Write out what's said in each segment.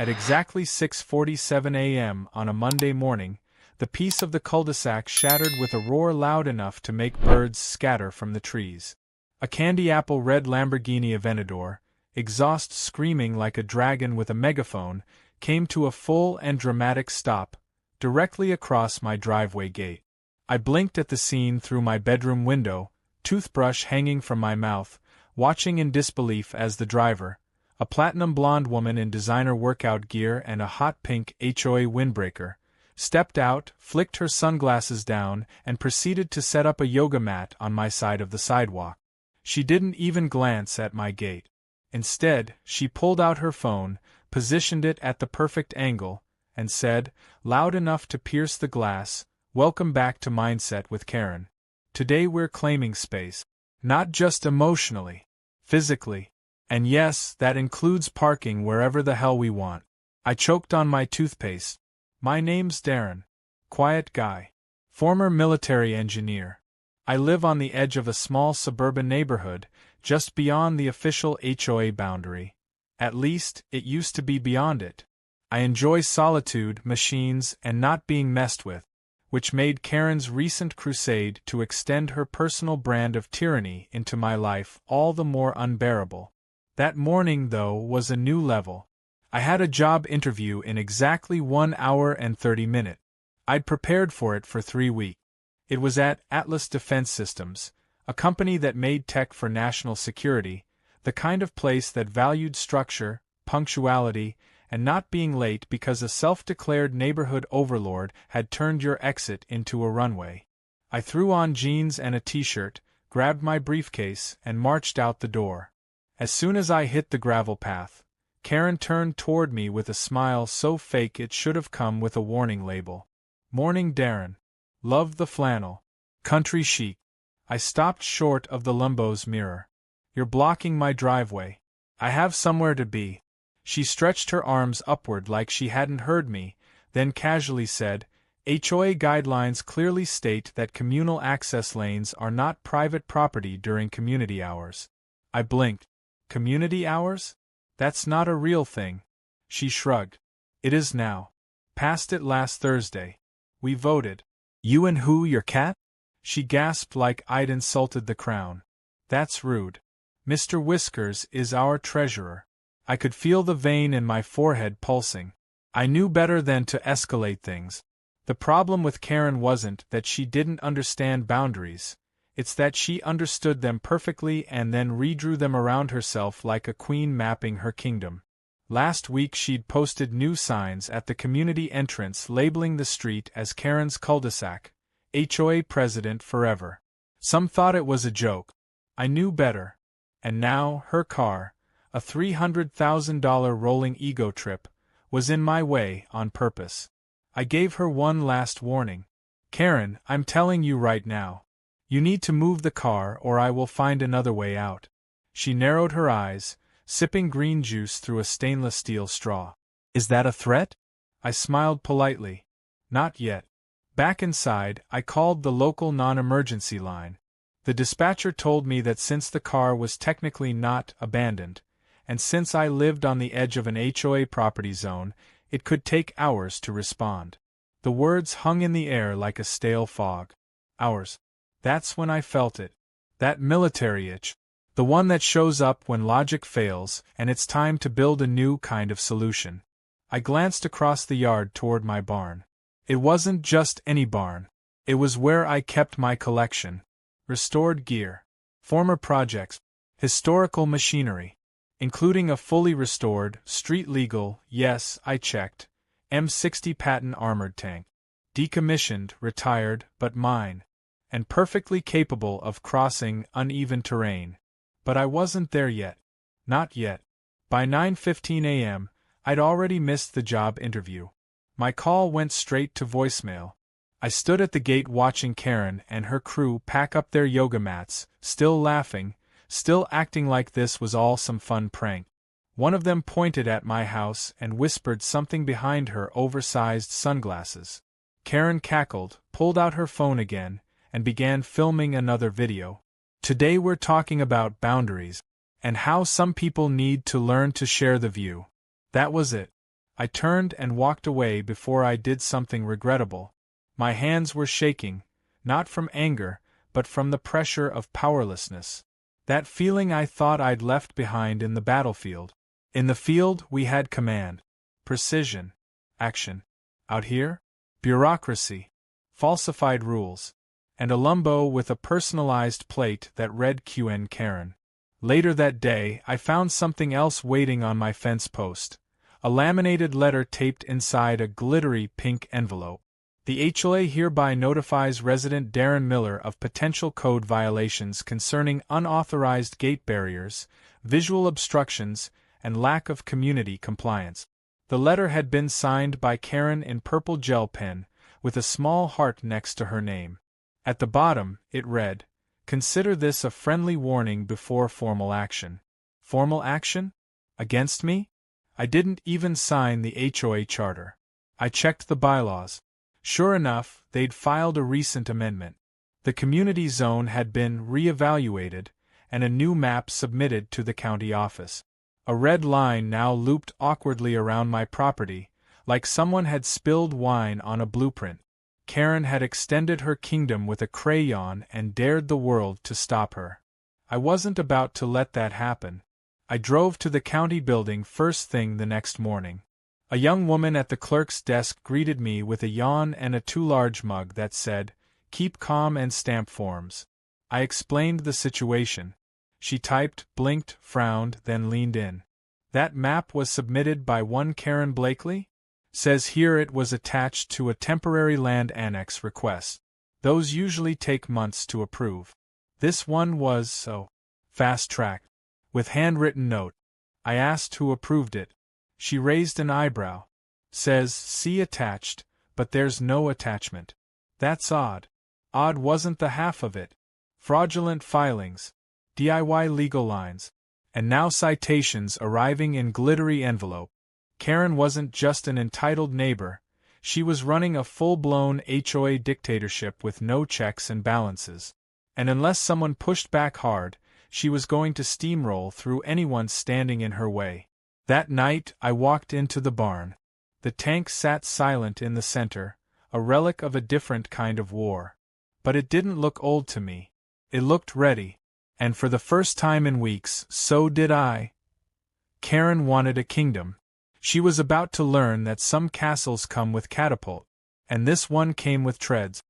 At exactly 6:47 a.m. on a Monday morning, the peace of the cul-de-sac shattered with a roar loud enough to make birds scatter from the trees. A candy-apple red Lamborghini Aventador, exhaust screaming like a dragon with a megaphone, came to a full and dramatic stop, directly across my driveway gate. I blinked at the scene through my bedroom window, toothbrush hanging from my mouth, watching in disbelief as the driver, a platinum blonde woman in designer workout gear and a hot pink HOA windbreaker, stepped out, flicked her sunglasses down, and proceeded to set up a yoga mat on my side of the sidewalk. She didn't even glance at my gate. Instead, she pulled out her phone, positioned it at the perfect angle, and said, loud enough to pierce the glass, "Welcome back to Mindset with Karen. Today we're claiming space. Not just emotionally, physically. And yes, that includes parking wherever the hell we want." I choked on my toothpaste. My name's Darren. Quiet guy. Former military engineer. I live on the edge of a small suburban neighborhood, just beyond the official HOA boundary. At least, it used to be beyond it. I enjoy solitude, machines, and not being messed with, which made Karen's recent crusade to extend her personal brand of tyranny into my life all the more unbearable. That morning, though, was a new level. I had a job interview in exactly 1 hour and 30 minutes. I'd prepared for it for 3 weeks. It was at Atlas Defense Systems, a company that made tech for national security, the kind of place that valued structure, punctuality, and not being late because a self-declared neighborhood overlord had turned your exit into a runway. I threw on jeans and a t-shirt, grabbed my briefcase, and marched out the door. As soon as I hit the gravel path, Karen turned toward me with a smile so fake it should have come with a warning label. "Morning, Darren. Love the flannel. Country chic." I stopped short of the Lambo's mirror. "You're blocking my driveway. I have somewhere to be." She stretched her arms upward like she hadn't heard me, then casually said, "HOA guidelines clearly state that communal access lanes are not private property during community hours." I blinked. "Community hours? That's not a real thing." She shrugged. "It is now. Passed it last Thursday. We voted." "You and who, your cat?" She gasped like I'd insulted the crown. "That's rude. Mr. Whiskers is our treasurer." I could feel the vein in my forehead pulsing. I knew better than to escalate things. The problem with Karen wasn't that she didn't understand boundaries. It's that she understood them perfectly and then redrew them around herself like a queen mapping her kingdom. Last week she'd posted new signs at the community entrance labeling the street as Karen's cul-de-sac, HOA president forever. Some thought it was a joke. I knew better. And now, her car, a $300,000 rolling ego trip, was in my way on purpose. I gave her one last warning. "Karen, I'm telling you right now. You need to move the car or I will find another way out." She narrowed her eyes, sipping green juice through a stainless steel straw. "Is that a threat?" I smiled politely. "Not yet." Back inside, I called the local non-emergency line. The dispatcher told me that since the car was technically not abandoned, and since I lived on the edge of an HOA property zone, it could take hours to respond. The words hung in the air like a stale fog. Hours. That's when I felt it. That military itch. The one that shows up when logic fails and it's time to build a new kind of solution. I glanced across the yard toward my barn. It wasn't just any barn. It was where I kept my collection. Restored gear. Former projects. Historical machinery. Including a fully restored, street-legal, yes, I checked, M60 Patton armored tank. Decommissioned, retired, but mine. And perfectly capable of crossing uneven terrain. But I wasn't there yet. Not yet. By 9:15 a.m., I'd already missed the job interview. My call went straight to voicemail. I stood at the gate watching Karen and her crew pack up their yoga mats, still laughing, still acting like this was all some fun prank. One of them pointed at my house and whispered something behind her oversized sunglasses. Karen cackled, pulled out her phone again, and began filming another video. "Today we're talking about boundaries, and how some people need to learn to share the view." That was it. I turned and walked away before I did something regrettable. My hands were shaking, not from anger, but from the pressure of powerlessness. That feeling I thought I'd left behind in the battlefield. In the field, we had command, precision, action. Out here? Bureaucracy, falsified rules, and a Lambo with a personalized plate that read QN Karen. Later that day, I found something else waiting on my fence post. A laminated letter taped inside a glittery pink envelope. The HOA hereby notifies resident Darren Miller of potential code violations concerning unauthorized gate barriers, visual obstructions, and lack of community compliance. The letter had been signed by Karen in purple gel pen, with a small heart next to her name. At the bottom, it read, "Consider this a friendly warning before formal action." Formal action? Against me? I didn't even sign the HOA charter. I checked the bylaws. Sure enough, they'd filed a recent amendment. The community zone had been re-evaluated, and a new map submitted to the county office. A red line now looped awkwardly around my property, like someone had spilled wine on a blueprint. Karen had extended her kingdom with a crayon and dared the world to stop her. I wasn't about to let that happen. I drove to the county building first thing the next morning. A young woman at the clerk's desk greeted me with a yawn and a too-large mug that said, "Keep calm and stamp forms." I explained the situation. She typed, blinked, frowned, then leaned in. "That map was submitted by one Karen Blakely? Says here it was attached to a temporary land annex request. Those usually take months to approve. This one was, so, fast-tracked. With handwritten note. I asked who approved it. She raised an eyebrow. Says, see attached, but there's no attachment. That's odd. Odd wasn't the half of it. Fraudulent filings. DIY legal lines. And now citations arriving in glittery envelope. Karen wasn't just an entitled neighbor, she was running a full-blown HOA dictatorship with no checks and balances. And unless someone pushed back hard, she was going to steamroll through anyone standing in her way. That night, I walked into the barn. The tank sat silent in the center, a relic of a different kind of war. But it didn't look old to me. It looked ready. And for the first time in weeks, so did I. Karen wanted a kingdom. She was about to learn that some castles come with catapult, and this one came with treads.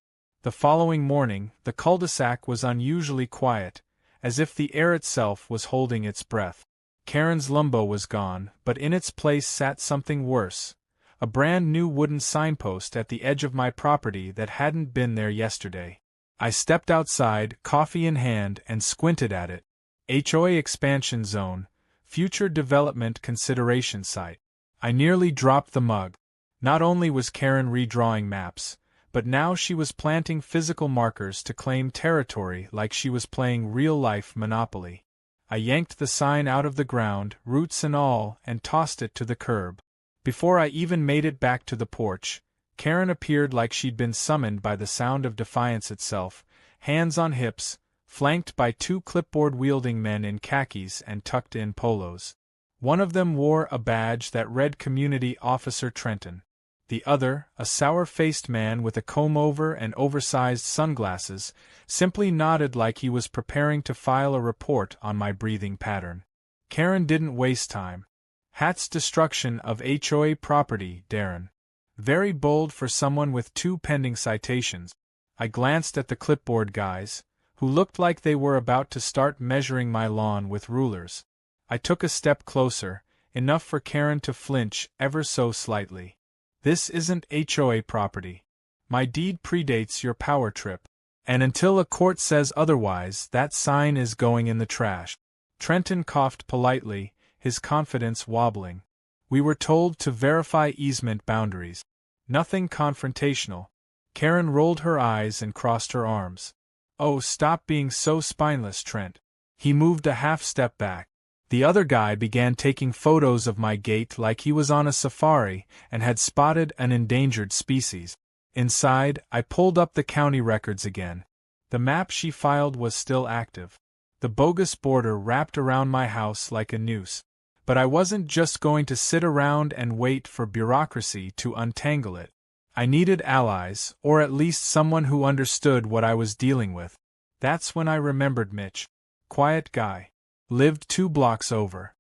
The following morning, the cul-de-sac was unusually quiet, as if the air itself was holding its breath. Karen's Lambo was gone, but in its place sat something worse, a brand-new wooden signpost at the edge of my property that hadn't been there yesterday. I stepped outside, coffee in hand, and squinted at it. HOA Expansion Zone, Future Development Consideration Site. I nearly dropped the mug. Not only was Karen redrawing maps, but now she was planting physical markers to claim territory like she was playing real-life Monopoly. I yanked the sign out of the ground, roots and all, and tossed it to the curb. Before I even made it back to the porch, Karen appeared like she'd been summoned by the sound of defiance itself, hands on hips, flanked by two clipboard-wielding men in khakis and tucked-in polos. One of them wore a badge that read Community Officer Trenton. The other, a sour-faced man with a comb-over and oversized sunglasses, simply nodded like he was preparing to file a report on my breathing pattern. Karen didn't waste time. Hat's destruction of HOA property, Darren. Very bold for someone with 2 pending citations. I glanced at the clipboard guys, who looked like they were about to start measuring my lawn with rulers. I took a step closer, enough for Karen to flinch ever so slightly. This isn't HOA property. My deed predates your power trip. And until a court says otherwise, that sign is going in the trash. Trenton coughed politely, his confidence wobbling. We were told to verify easement boundaries. Nothing confrontational. Karen rolled her eyes and crossed her arms. Oh, stop being so spineless, Trent. He moved a half-step back. The other guy began taking photos of my gate like he was on a safari and had spotted an endangered species. Inside, I pulled up the county records again. The map she filed was still active. The bogus border wrapped around my house like a noose. But I wasn't just going to sit around and wait for bureaucracy to untangle it. I needed allies, or at least someone who understood what I was dealing with. That's when I remembered Mitch. Quiet guy. Lived 2 blocks over.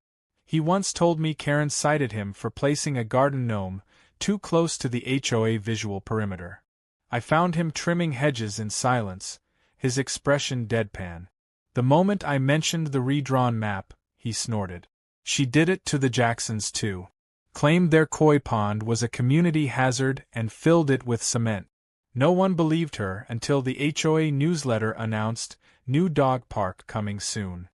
He once told me Karen cited him for placing a garden gnome too close to the HOA visual perimeter. I found him trimming hedges in silence, his expression deadpan. The moment I mentioned the redrawn map, he snorted. She did it to the Jacksons too. Claimed their koi pond was a community hazard and filled it with cement. No one believed her until the HOA newsletter announced, "New dog park coming soon."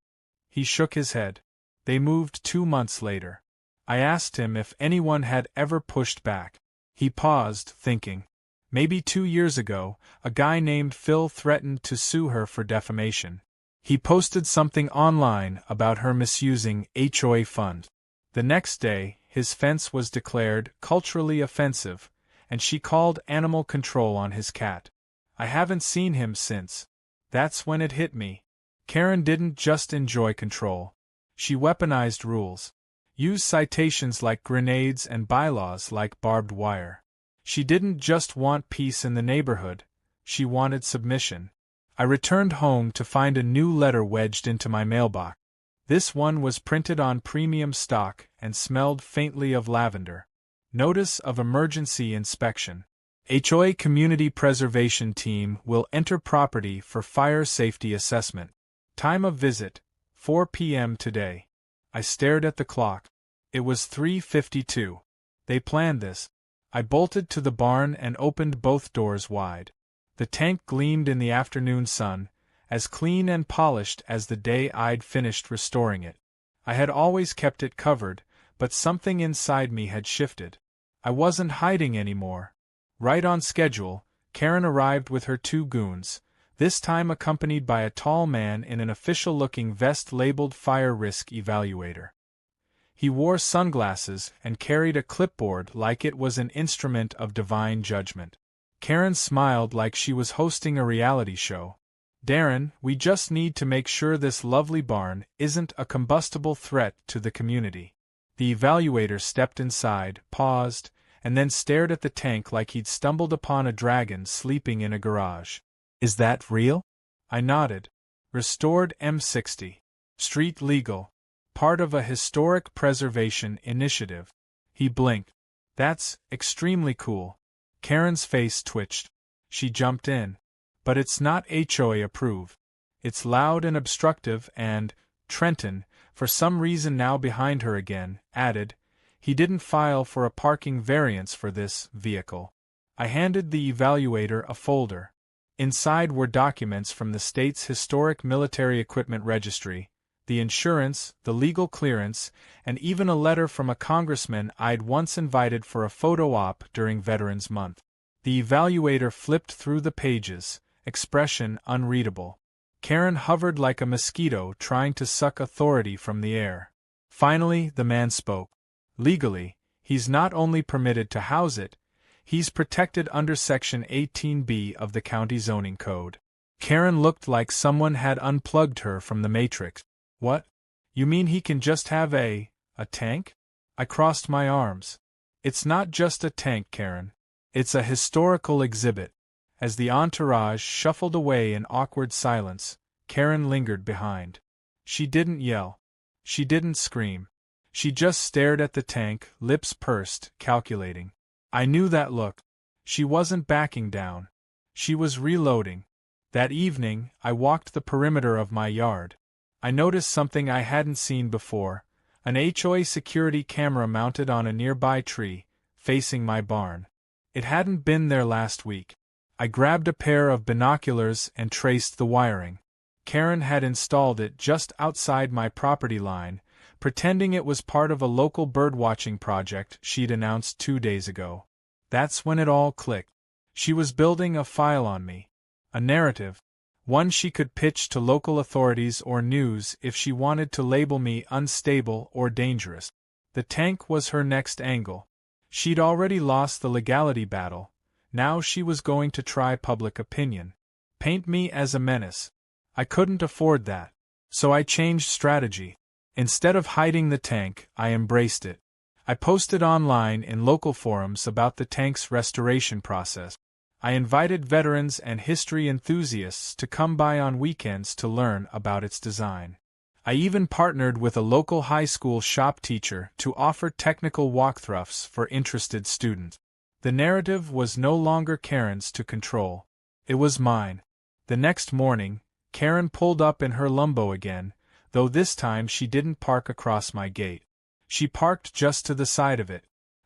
He shook his head. They moved 2 months later. I asked him if anyone had ever pushed back. He paused, thinking. Maybe 2 years ago, a guy named Phil threatened to sue her for defamation. He posted something online about her misusing HOA fund. The next day, his fence was declared culturally offensive, and she called animal control on his cat. I haven't seen him since. That's when it hit me. Karen didn't just enjoy control. She weaponized rules. Used citations like grenades and bylaws like barbed wire. She didn't just want peace in the neighborhood, she wanted submission. I returned home to find a new letter wedged into my mailbox. This one was printed on premium stock and smelled faintly of lavender. Notice of emergency inspection. HOA Community Preservation Team will enter property for fire safety assessment. Time of visit, 4 p.m. today. I stared at the clock. It was 3:52. They planned this. I bolted to the barn and opened both doors wide. The tank gleamed in the afternoon sun, as clean and polished as the day I'd finished restoring it. I had always kept it covered, but something inside me had shifted. I wasn't hiding anymore. Right on schedule, Karen arrived with her 2 goons, this time accompanied by a tall man in an official-looking vest labeled Fire Risk Evaluator. He wore sunglasses and carried a clipboard like it was an instrument of divine judgment. Karen smiled like she was hosting a reality show. "Darren, we just need to make sure this lovely barn isn't a combustible threat to the community." The evaluator stepped inside, paused, and then stared at the tank like he'd stumbled upon a dragon sleeping in a garage. "Is that real?" I nodded. "Restored M60. Street legal. Part of a historic preservation initiative." He blinked. "That's extremely cool." Karen's face twitched. She jumped in. "But it's not HOA approved. It's loud and obstructive and," Trenton, for some reason now behind her again, added, "he didn't file for a parking variance for this vehicle." I handed the evaluator a folder. Inside were documents from the state's Historic Military Equipment Registry, the insurance, the legal clearance, and even a letter from a congressman I'd once invited for a photo op during Veterans Month. The evaluator flipped through the pages, expression unreadable. Karen hovered like a mosquito trying to suck authority from the air. Finally, the man spoke. "Legally, he's not only permitted to house it, he's protected under Section 18B of the County Zoning Code." Karen looked like someone had unplugged her from the Matrix. "What? You mean he can just have a tank?" I crossed my arms. "It's not just a tank, Karen. It's a historical exhibit." As the entourage shuffled away in awkward silence, Karen lingered behind. She didn't yell. She didn't scream. She just stared at the tank, lips pursed, calculating. I knew that look. She wasn't backing down. She was reloading. That evening, I walked the perimeter of my yard. I noticed something I hadn't seen before, an HOA security camera mounted on a nearby tree, facing my barn. It hadn't been there last week. I grabbed a pair of binoculars and traced the wiring. Karen had installed it just outside my property line, pretending it was part of a local birdwatching project she'd announced 2 days ago. That's when it all clicked. She was building a file on me. A narrative. One she could pitch to local authorities or news if she wanted to label me unstable or dangerous. The tank was her next angle. She'd already lost the legality battle. Now she was going to try public opinion. Paint me as a menace. I couldn't afford that. So I changed strategy. Instead of hiding the tank, I embraced it. I posted online in local forums about the tank's restoration process. I invited veterans and history enthusiasts to come by on weekends to learn about its design. I even partnered with a local high school shop teacher to offer technical walkthroughs for interested students. The narrative was no longer Karen's to control. It was mine. The next morning, Karen pulled up in her Lambo again, though this time she didn't park across my gate. She parked just to the side of it.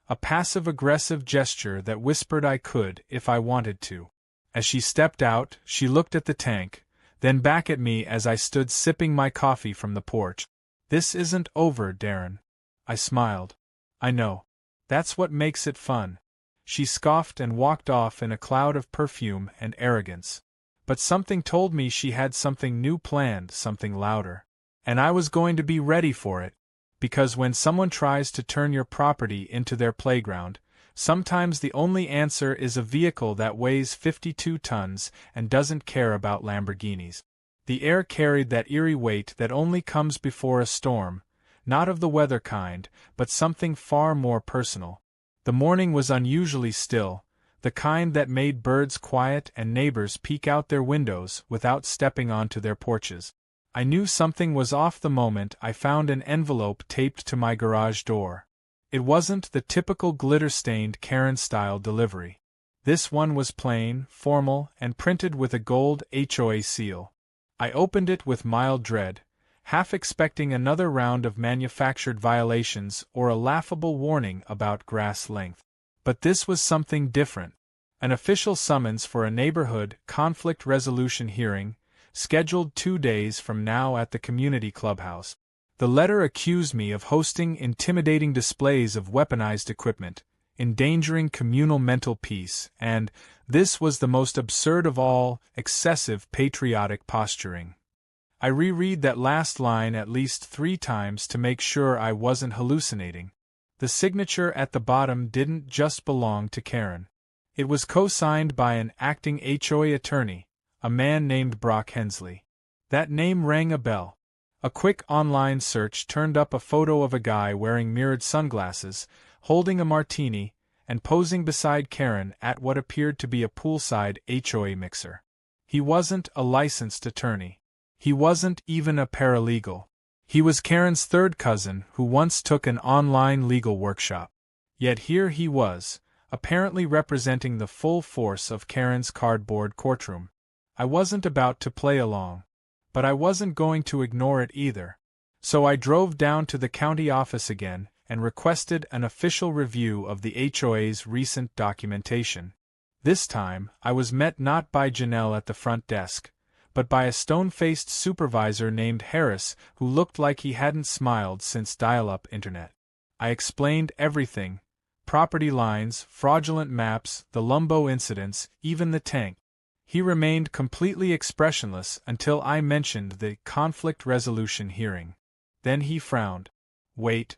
A passive-aggressive gesture that whispered I could if I wanted to. As she stepped out, she looked at the tank, then back at me as I stood sipping my coffee from the porch. "This isn't over, Darren." I smiled. "I know. That's what makes it fun." She scoffed and walked off in a cloud of perfume and arrogance. But something told me she had something new planned, something louder. And I was going to be ready for it. Because when someone tries to turn your property into their playground, sometimes the only answer is a vehicle that weighs 52 tons and doesn't care about Lamborghinis. The air carried that eerie weight that only comes before a storm, not of the weather kind, but something far more personal. The morning was unusually still, the kind that made birds quiet and neighbors peek out their windows without stepping onto their porches. I knew something was off the moment I found an envelope taped to my garage door. It wasn't the typical glitter-stained Karen-style delivery. This one was plain, formal, and printed with a gold HOA seal. I opened it with mild dread, half expecting another round of manufactured violations or a laughable warning about grass length. But this was something different. An official summons for a neighborhood conflict resolution hearing, scheduled 2 days from now at the community clubhouse. The letter accused me of hosting intimidating displays of weaponized equipment, endangering communal mental peace, and, this was the most absurd of all, excessive patriotic posturing. I reread that last line at least 3 times to make sure I wasn't hallucinating. The signature at the bottom didn't just belong to Karen. It was co-signed by an acting HOA attorney, a man named Brock Hensley. That name rang a bell. A quick online search turned up a photo of a guy wearing mirrored sunglasses, holding a martini, and posing beside Karen at what appeared to be a poolside HOA mixer. He wasn't a licensed attorney. He wasn't even a paralegal. He was Karen's third cousin who once took an online legal workshop. Yet here he was, apparently representing the full force of Karen's cardboard courtroom. I wasn't about to play along. But I wasn't going to ignore it either. So I drove down to the county office again and requested an official review of the HOA's recent documentation. This time, I was met not by Janelle at the front desk, but by a stone-faced supervisor named Harris who looked like he hadn't smiled since dial-up internet. I explained everything: property lines, fraudulent maps, the Lambo incidents, even the tank. He remained completely expressionless until I mentioned the conflict resolution hearing. Then he frowned. "Wait.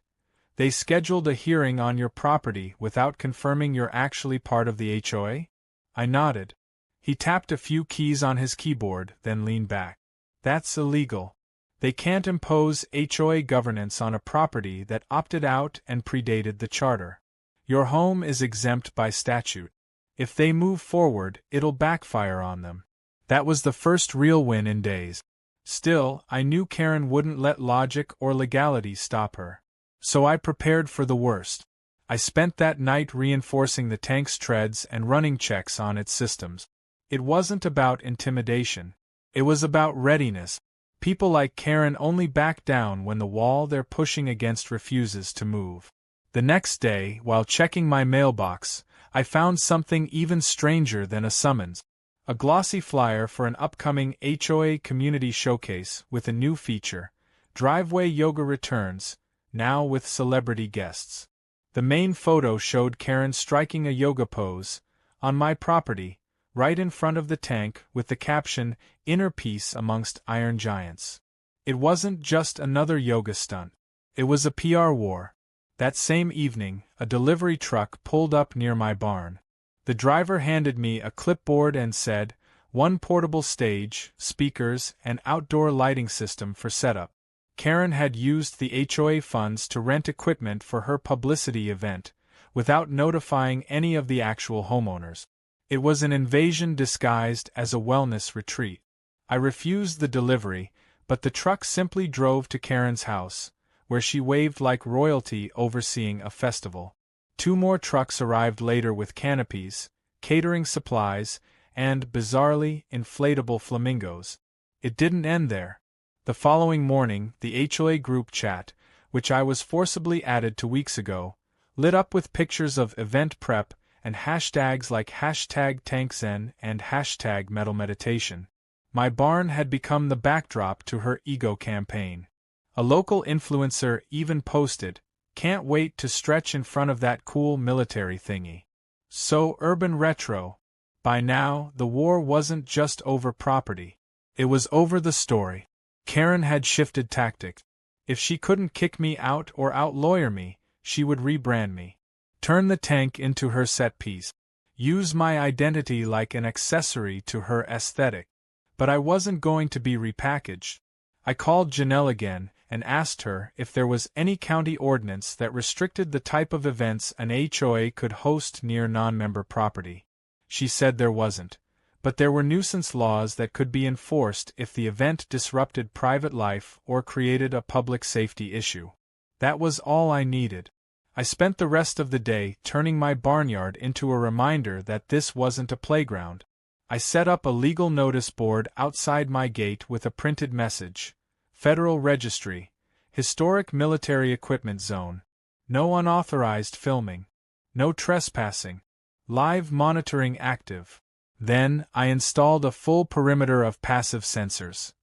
They scheduled a hearing on your property without confirming you're actually part of the HOA?" I nodded. He tapped a few keys on his keyboard, then leaned back. "That's illegal. They can't impose HOA governance on a property that opted out and predated the charter. Your home is exempt by statute. If they move forward, it'll backfire on them." That was the first real win in days. Still, I knew Karen wouldn't let logic or legality stop her. So I prepared for the worst. I spent that night reinforcing the tank's treads and running checks on its systems. It wasn't about intimidation. It was about readiness. People like Karen only back down when the wall they're pushing against refuses to move. The next day, while checking my mailbox, I found something even stranger than a summons. A glossy flyer for an upcoming HOA community showcase with a new feature: driveway yoga returns, now with celebrity guests. The main photo showed Karen striking a yoga pose, on my property, right in front of the tank with the caption, "Inner peace amongst iron giants." It wasn't just another yoga stunt. It was a PR war. That same evening, a delivery truck pulled up near my barn. The driver handed me a clipboard and said, "One portable stage, speakers, and outdoor lighting system for setup." Karen had used the HOA funds to rent equipment for her publicity event, without notifying any of the actual homeowners. It was an invasion disguised as a wellness retreat. I refused the delivery, but the truck simply drove to Karen's house, where she waved like royalty overseeing a festival. 2 more trucks arrived later with canopies, catering supplies, and, bizarrely, inflatable flamingos. It didn't end there. The following morning, the HOA group chat, which I was forcibly added to weeks ago, lit up with pictures of event prep and hashtags like #TankZen and #MetalMeditation. My barn had become the backdrop to her ego campaign. A local influencer even posted, "Can't wait to stretch in front of that cool military thingy." So urban retro. By now, the war wasn't just over property. It was over the story. Karen had shifted tactics. If she couldn't kick me out or out-lawyer me, she would rebrand me. Turn the tank into her set piece. Use my identity like an accessory to her aesthetic. But I wasn't going to be repackaged. I called Janelle again and asked her if there was any county ordinance that restricted the type of events an HOA could host near non-member property. She said there wasn't, but there were nuisance laws that could be enforced if the event disrupted private life or created a public safety issue. That was all I needed. I spent the rest of the day turning my barnyard into a reminder that this wasn't a playground. I set up a legal notice board outside my gate with a printed message: Federal Registry, Historic Military Equipment Zone. No unauthorized filming. No trespassing. Live monitoring active. Then, I installed a full perimeter of passive sensors.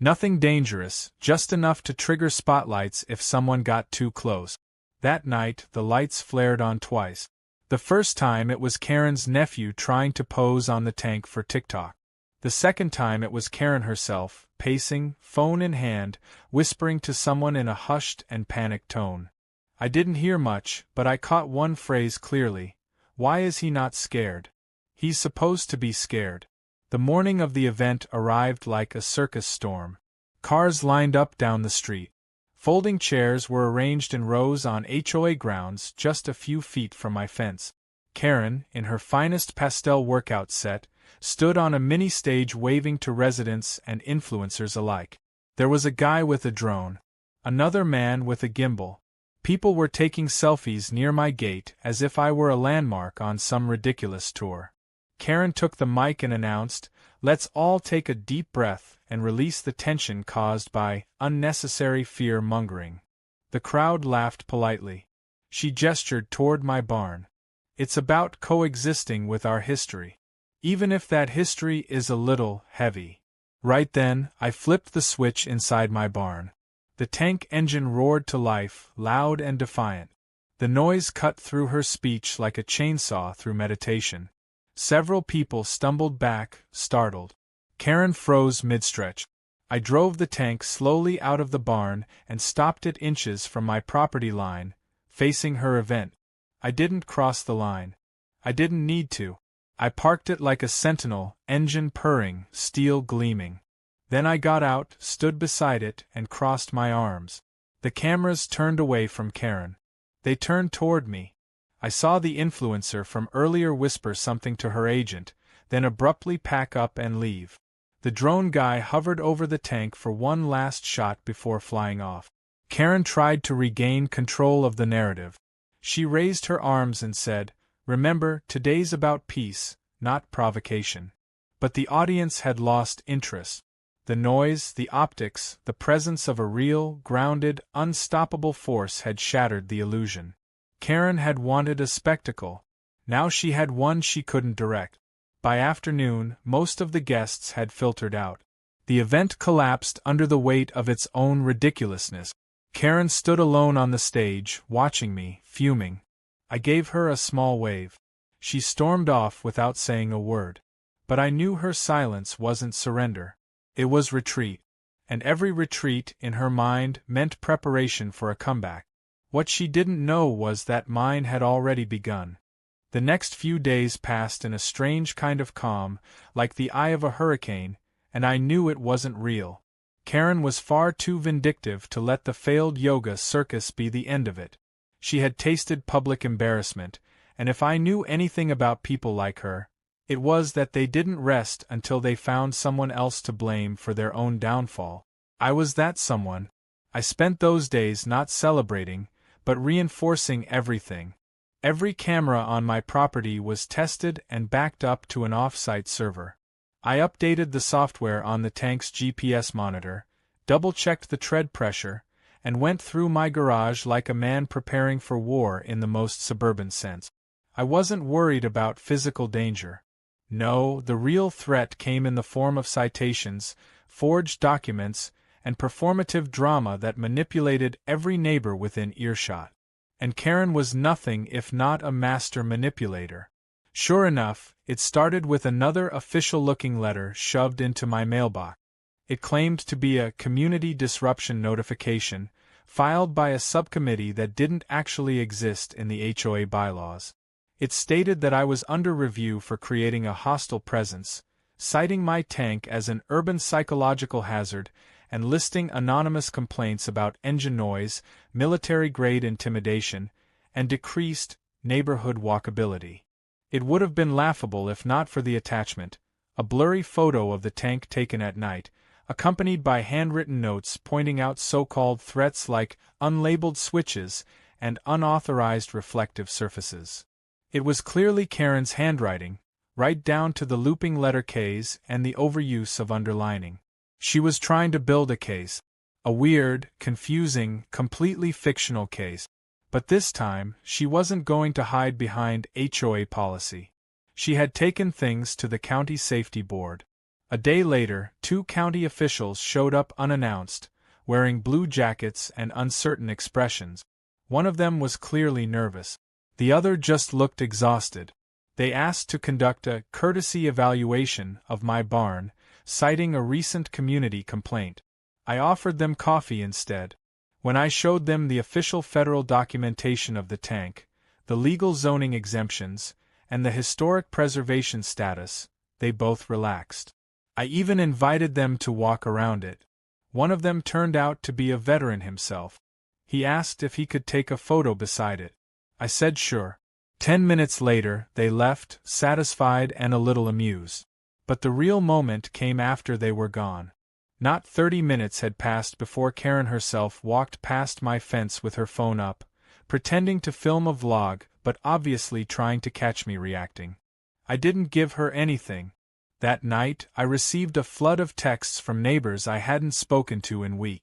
Nothing dangerous, just enough to trigger spotlights if someone got too close. That night, the lights flared on twice. The first time it was Karen's nephew trying to pose on the tank for TikTok. The second time it was Karen herself, pacing, phone in hand, whispering to someone in a hushed and panicked tone. I didn't hear much, but I caught one phrase clearly. Why is he not scared? He's supposed to be scared. The morning of the event arrived like a circus storm. Cars lined up down the street. Folding chairs were arranged in rows on HOA grounds just a few feet from my fence. Karen, in her finest pastel workout set, stood on a mini-stage waving to residents and influencers alike. There was a guy with a drone. Another man with a gimbal. People were taking selfies near my gate as if I were a landmark on some ridiculous tour. Karen took the mic and announced, "Let's all take a deep breath and release the tension caused by unnecessary fear-mongering." The crowd laughed politely. She gestured toward my barn. "It's about coexisting with our history. Even if that history is a little heavy." Right then, I flipped the switch inside my barn. The tank engine roared to life, loud and defiant. The noise cut through her speech like a chainsaw through meditation. Several people stumbled back, startled. Karen froze mid-stretch. I drove the tank slowly out of the barn and stopped it inches from my property line, facing her event. I didn't cross the line. I didn't need to. I parked it like a sentinel, engine purring, steel gleaming. Then I got out, stood beside it, and crossed my arms. The cameras turned away from Karen. They turned toward me. I saw the influencer from earlier whisper something to her agent, then abruptly pack up and leave. The drone guy hovered over the tank for one last shot before flying off. Karen tried to regain control of the narrative. She raised her arms and said, "Remember, today's about peace, not provocation." But the audience had lost interest. The noise, the optics, the presence of a real, grounded, unstoppable force had shattered the illusion. Karen had wanted a spectacle. Now she had one she couldn't direct. By afternoon, most of the guests had filtered out. The event collapsed under the weight of its own ridiculousness. Karen stood alone on the stage, watching me, fuming. I gave her a small wave. She stormed off without saying a word. But I knew her silence wasn't surrender. It was retreat. And every retreat, in her mind, meant preparation for a comeback. What she didn't know was that mine had already begun. The next few days passed in a strange kind of calm, like the eye of a hurricane, and I knew it wasn't real. Karen was far too vindictive to let the failed yoga circus be the end of it. She had tasted public embarrassment, and if I knew anything about people like her, it was that they didn't rest until they found someone else to blame for their own downfall. I was that someone. I spent those days not celebrating, but reinforcing everything. Every camera on my property was tested and backed up to an off-site server. I updated the software on the tank's GPS monitor, double-checked the tread pressure, and went through my garage like a man preparing for war in the most suburban sense. I wasn't worried about physical danger. No, the real threat came in the form of citations, forged documents, and performative drama that manipulated every neighbor within earshot. And Karen was nothing if not a master manipulator. Sure enough, it started with another official-looking letter shoved into my mailbox. It claimed to be a community disruption notification, filed by a subcommittee that didn't actually exist in the HOA bylaws. It stated that I was under review for creating a hostile presence, citing my tank as an urban psychological hazard, and listing anonymous complaints about engine noise, military-grade intimidation, and decreased neighborhood walkability. It would have been laughable if not for the attachment, a blurry photo of the tank taken at night, accompanied by handwritten notes pointing out so-called threats like unlabeled switches and unauthorized reflective surfaces. It was clearly Karen's handwriting, right down to the looping letter Ks and the overuse of underlining. She was trying to build a case, a weird, confusing, completely fictional case. But this time, she wasn't going to hide behind HOA policy. She had taken things to the county safety board. A day later, 2 county officials showed up unannounced, wearing blue jackets and uncertain expressions. One of them was clearly nervous. The other just looked exhausted. They asked to conduct a courtesy evaluation of my barn, citing a recent community complaint. I offered them coffee instead. When I showed them the official federal documentation of the tank, the legal zoning exemptions, and the historic preservation status, they both relaxed. I even invited them to walk around it. One of them turned out to be a veteran himself. He asked if he could take a photo beside it. I said sure. 10 minutes later, they left, satisfied and a little amused. But the real moment came after they were gone. Not 30 minutes had passed before Karen herself walked past my fence with her phone up, pretending to film a vlog but obviously trying to catch me reacting. I didn't give her anything. That night, I received a flood of texts from neighbors I hadn't spoken to in weeks.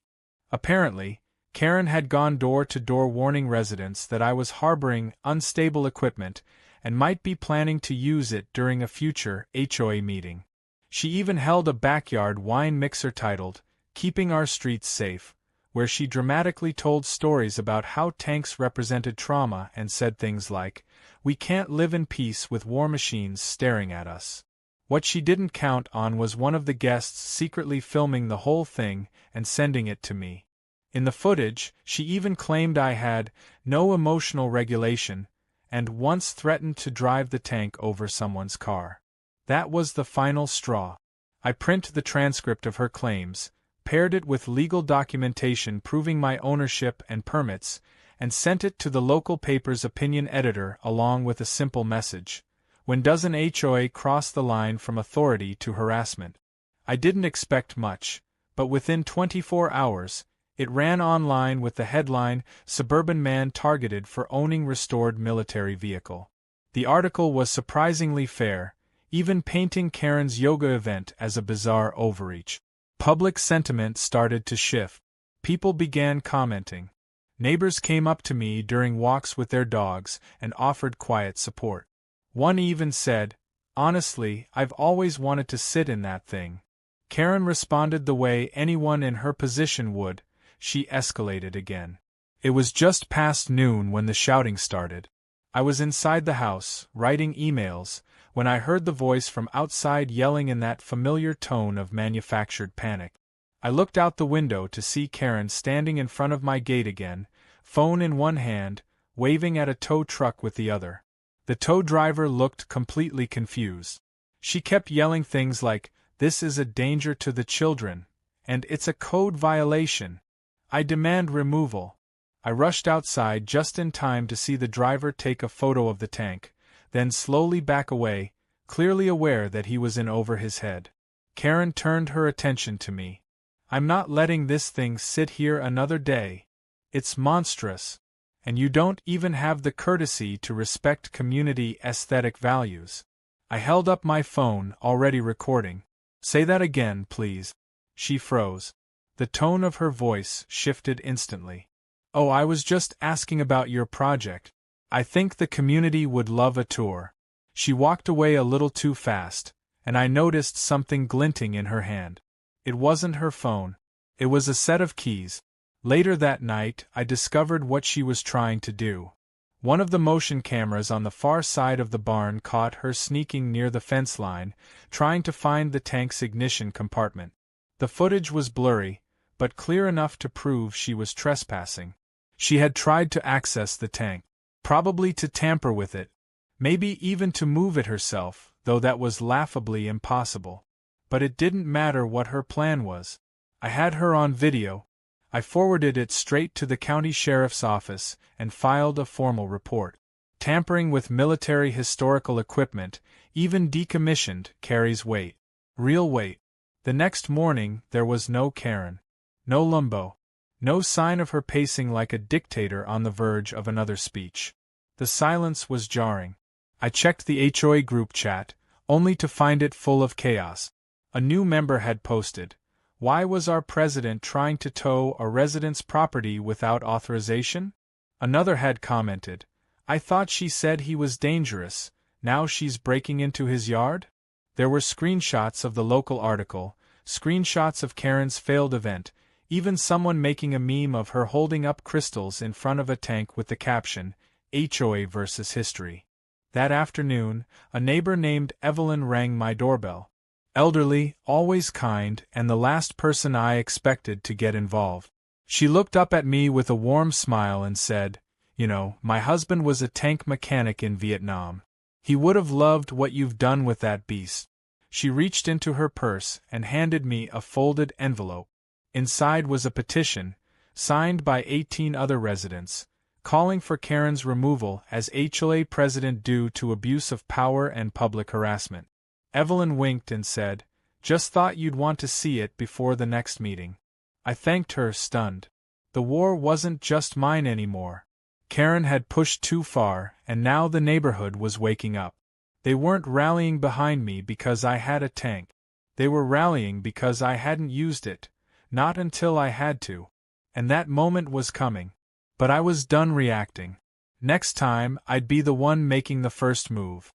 Apparently, Karen had gone door to door warning residents that I was harboring unstable equipment and might be planning to use it during a future HOA meeting. She even held a backyard wine mixer titled, "Keeping Our Streets Safe," where she dramatically told stories about how tanks represented trauma and said things like, "We can't live in peace with war machines staring at us." What she didn't count on was one of the guests secretly filming the whole thing and sending it to me. In the footage, she even claimed I had no emotional regulation and once threatened to drive the tank over someone's car. That was the final straw. I printed the transcript of her claims, paired it with legal documentation proving my ownership and permits, and sent it to the local paper's opinion editor along with a simple message. When does an HOA cross the line from authority to harassment? I didn't expect much, but within 24 hours, it ran online with the headline, "Suburban Man Targeted for Owning Restored Military Vehicle." The article was surprisingly fair, even painting Karen's yoga event as a bizarre overreach. Public sentiment started to shift. People began commenting. Neighbors came up to me during walks with their dogs and offered quiet support. One even said, "Honestly, I've always wanted to sit in that thing." Karen responded the way anyone in her position would. She escalated again. It was just past noon when the shouting started. I was inside the house, writing emails, when I heard the voice from outside yelling in that familiar tone of manufactured panic. I looked out the window to see Karen standing in front of my gate again, phone in one hand, waving at a tow truck with the other. The tow driver looked completely confused. She kept yelling things like, "This is a danger to the children," and it's a code violation. I demand removal." I rushed outside just in time to see the driver take a photo of the tank, then slowly back away, clearly aware that he was in over his head. Karen turned her attention to me. "I'm not letting this thing sit here another day. It's monstrous. And you don't even have the courtesy to respect community aesthetic values." I held up my phone, already recording. "Say that again, please." She froze. The tone of her voice shifted instantly. "Oh, I was just asking about your project. I think the community would love a tour." She walked away a little too fast, and I noticed something glinting in her hand. It wasn't her phone. It was a set of keys. Later that night, I discovered what she was trying to do. One of the motion cameras on the far side of the barn caught her sneaking near the fence line, trying to find the tank's ignition compartment. The footage was blurry, but clear enough to prove she was trespassing. She had tried to access the tank, probably to tamper with it, maybe even to move it herself, though that was laughably impossible. But it didn't matter what her plan was. I had her on video. I forwarded it straight to the county sheriff's office and filed a formal report. Tampering with military historical equipment, even decommissioned, carries weight. Real weight. The next morning there was no Karen. No Lambo. No sign of her pacing like a dictator on the verge of another speech. The silence was jarring. I checked the HOA group chat, only to find it full of chaos. A new member had posted, "Why was our president trying to tow a resident's property without authorization?" Another had commented, "I thought she said he was dangerous, now she's breaking into his yard?" There were screenshots of the local article, screenshots of Karen's failed event, even someone making a meme of her holding up crystals in front of a tank with the caption, "HOA versus history." That afternoon, a neighbor named Evelyn rang my doorbell. Elderly, always kind, and the last person I expected to get involved. She looked up at me with a warm smile and said, "You know, my husband was a tank mechanic in Vietnam. He would have loved what you've done with that beast." She reached into her purse and handed me a folded envelope. Inside was a petition, signed by 18 other residents, calling for Karen's removal as HOA president due to abuse of power and public harassment. Evelyn winked and said, "Just thought you'd want to see it before the next meeting." I thanked her, stunned. The war wasn't just mine anymore. Karen had pushed too far, and now the neighborhood was waking up. They weren't rallying behind me because I had a tank. They were rallying because I hadn't used it, not until I had to. And that moment was coming. But I was done reacting. Next time, I'd be the one making the first move.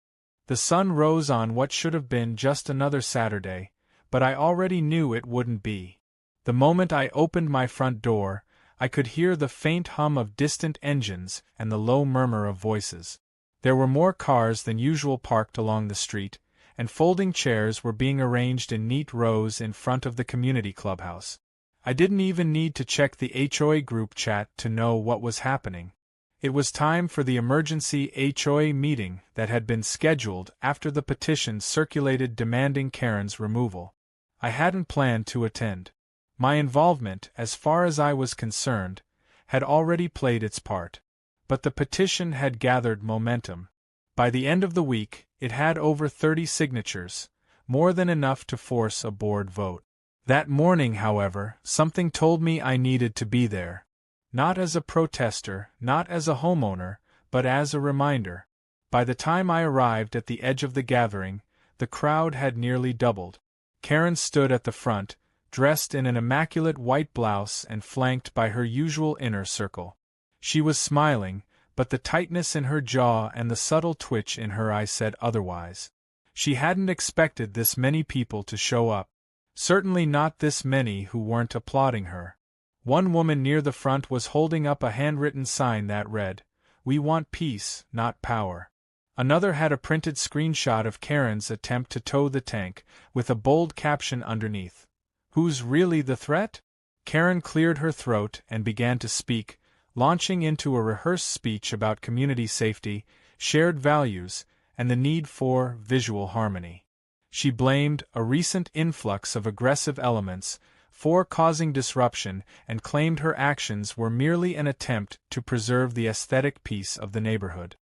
The sun rose on what should have been just another Saturday, but I already knew it wouldn't be. The moment I opened my front door, I could hear the faint hum of distant engines and the low murmur of voices. There were more cars than usual parked along the street, and folding chairs were being arranged in neat rows in front of the community clubhouse. I didn't even need to check the HOA group chat to know what was happening. It was time for the emergency HOA meeting that had been scheduled after the petition circulated demanding Karen's removal. I hadn't planned to attend. My involvement, as far as I was concerned, had already played its part. But the petition had gathered momentum. By the end of the week, it had over 30 signatures, more than enough to force a board vote. That morning, however, something told me I needed to be there. Not as a protester, not as a homeowner, but as a reminder. By the time I arrived at the edge of the gathering, the crowd had nearly doubled. Karen stood at the front, dressed in an immaculate white blouse and flanked by her usual inner circle. She was smiling, but the tightness in her jaw and the subtle twitch in her eye said otherwise. She hadn't expected this many people to show up. Certainly not this many who weren't applauding her. One woman near the front was holding up a handwritten sign that read, "We want peace, not power." Another had a printed screenshot of Karen's attempt to tow the tank, with a bold caption underneath. "Who's really the threat?" Karen cleared her throat and began to speak, launching into a rehearsed speech about community safety, shared values, and the need for visual harmony. She blamed a recent influx of aggressive elements, for causing disruption, and claimed her actions were merely an attempt to preserve the aesthetic peace of the neighborhood.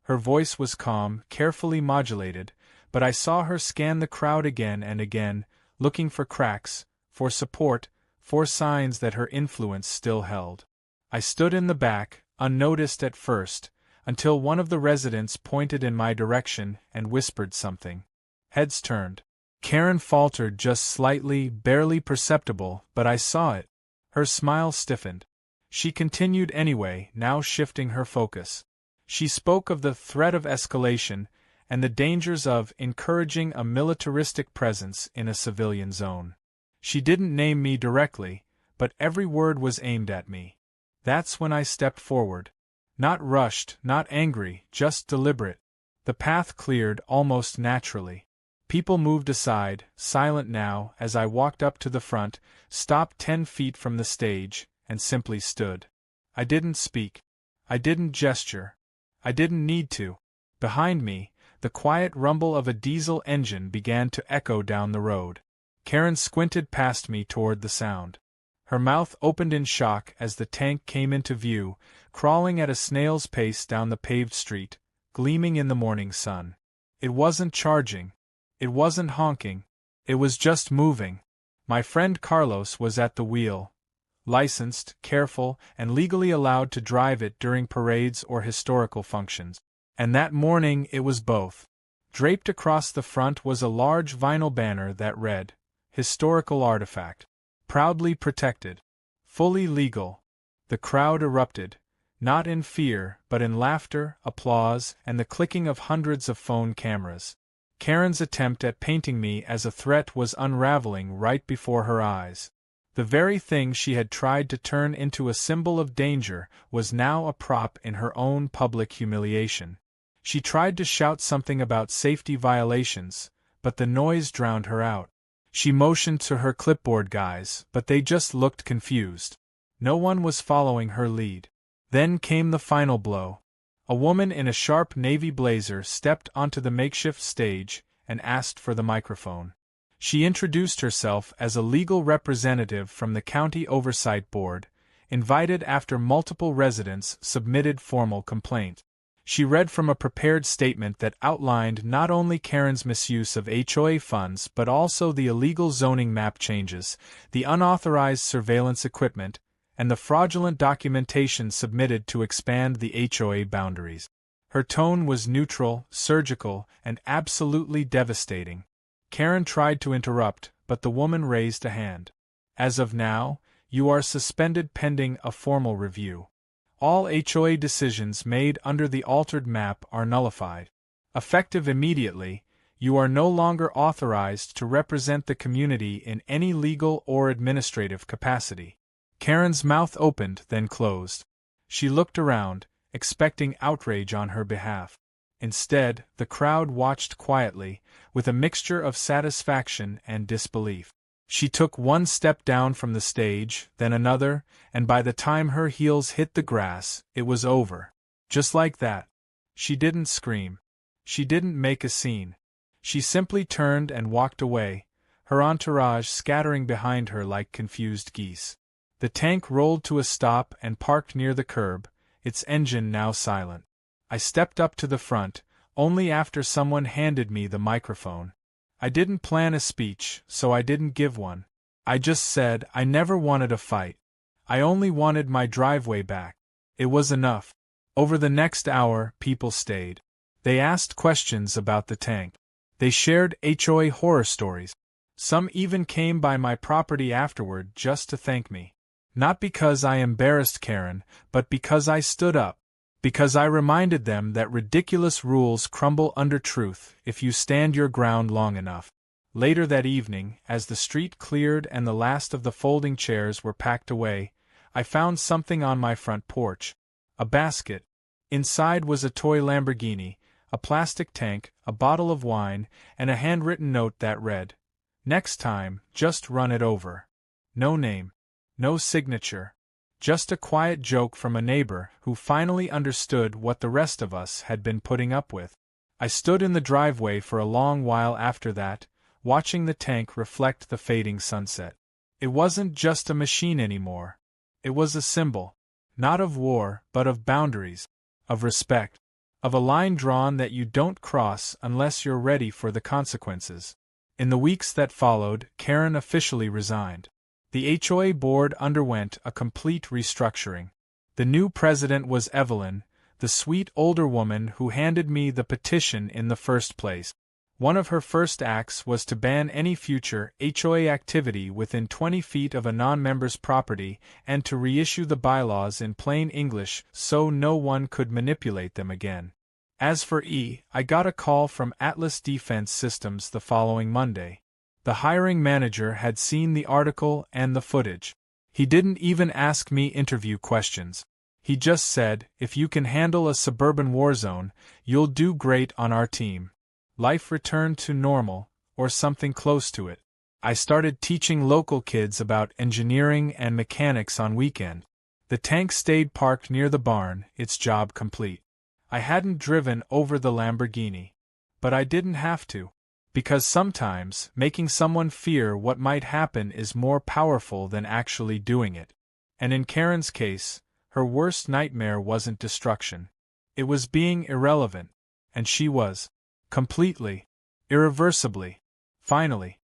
Her voice was calm, carefully modulated, but I saw her scan the crowd again and again, looking for cracks, for support, for signs that her influence still held. I stood in the back, unnoticed at first, until one of the residents pointed in my direction and whispered something. Heads turned. Karen faltered just slightly, barely perceptible, but I saw it. Her smile stiffened. She continued anyway, now shifting her focus. She spoke of the threat of escalation and the dangers of encouraging a militaristic presence in a civilian zone. She didn't name me directly, but every word was aimed at me. That's when I stepped forward. Not rushed, not angry, just deliberate. The path cleared almost naturally. People moved aside, silent now, as I walked up to the front, stopped 10 feet from the stage, and simply stood. I didn't speak. I didn't gesture. I didn't need to. Behind me, the quiet rumble of a diesel engine began to echo down the road. Karen squinted past me toward the sound. Her mouth opened in shock as the tank came into view, crawling at a snail's pace down the paved street, gleaming in the morning sun. It wasn't charging. It wasn't honking. It was just moving. My friend Carlos was at the wheel. Licensed, careful, and legally allowed to drive it during parades or historical functions. And that morning it was both. Draped across the front was a large vinyl banner that read, "Historical Artifact. Proudly protected. Fully legal." The crowd erupted, not in fear, but in laughter, applause, and the clicking of hundreds of phone cameras. Karen's attempt at painting me as a threat was unraveling right before her eyes. The very thing she had tried to turn into a symbol of danger was now a prop in her own public humiliation. She tried to shout something about safety violations, but the noise drowned her out. She motioned to her clipboard guys, but they just looked confused. No one was following her lead. Then came the final blow. A woman in a sharp navy blazer stepped onto the makeshift stage and asked for the microphone. She introduced herself as a legal representative from the County Oversight Board, invited after multiple residents submitted formal complaint. She read from a prepared statement that outlined not only Karen's misuse of HOA funds but also the illegal zoning map changes, the unauthorized surveillance equipment, and the fraudulent documentation submitted to expand the HOA boundaries. Her tone was neutral, surgical, and absolutely devastating. Karen tried to interrupt, but the woman raised a hand. "As of now, you are suspended pending a formal review. All HOA decisions made under the altered map are nullified. Effective immediately, you are no longer authorized to represent the community in any legal or administrative capacity." Karen's mouth opened, then closed. She looked around, expecting outrage on her behalf. Instead, the crowd watched quietly, with a mixture of satisfaction and disbelief. She took one step down from the stage, then another, and by the time her heels hit the grass, it was over. Just like that. She didn't scream. She didn't make a scene. She simply turned and walked away, her entourage scattering behind her like confused geese. The tank rolled to a stop and parked near the curb, its engine now silent. I stepped up to the front, only after someone handed me the microphone. I didn't plan a speech, so I didn't give one. I just said I never wanted a fight. I only wanted my driveway back. It was enough. Over the next hour, people stayed. They asked questions about the tank. They shared HOA horror stories. Some even came by my property afterward just to thank me. Not because I embarrassed Karen, but because I stood up. Because I reminded them that ridiculous rules crumble under truth if you stand your ground long enough. Later that evening, as the street cleared and the last of the folding chairs were packed away, I found something on my front porch. A basket. Inside was a toy Lamborghini, a plastic tank, a bottle of wine, and a handwritten note that read, "Next time, just run it over." No name. No signature. Just a quiet joke from a neighbor who finally understood what the rest of us had been putting up with. I stood in the driveway for a long while after that, watching the tank reflect the fading sunset. It wasn't just a machine anymore. It was a symbol, not of war, but of boundaries, of respect, of a line drawn that you don't cross unless you're ready for the consequences. In the weeks that followed, Karen officially resigned. The HOA board underwent a complete restructuring. The new president was Evelyn, the sweet older woman who handed me the petition in the first place. One of her first acts was to ban any future HOA activity within 20 feet of a non-member's property and to reissue the bylaws in plain English so no one could manipulate them again. As for I got a call from Atlas Defense Systems the following Monday. The hiring manager had seen the article and the footage. He didn't even ask me interview questions. He just said, "If you can handle a suburban war zone, you'll do great on our team." Life returned to normal, or something close to it. I started teaching local kids about engineering and mechanics on weekend. The tank stayed parked near the barn, its job complete. I hadn't driven over the Lamborghini. But I didn't have to. Because sometimes, making someone fear what might happen is more powerful than actually doing it. And in Karen's case, her worst nightmare wasn't destruction. It was being irrelevant. And she was. Completely. Irreversibly. Finally.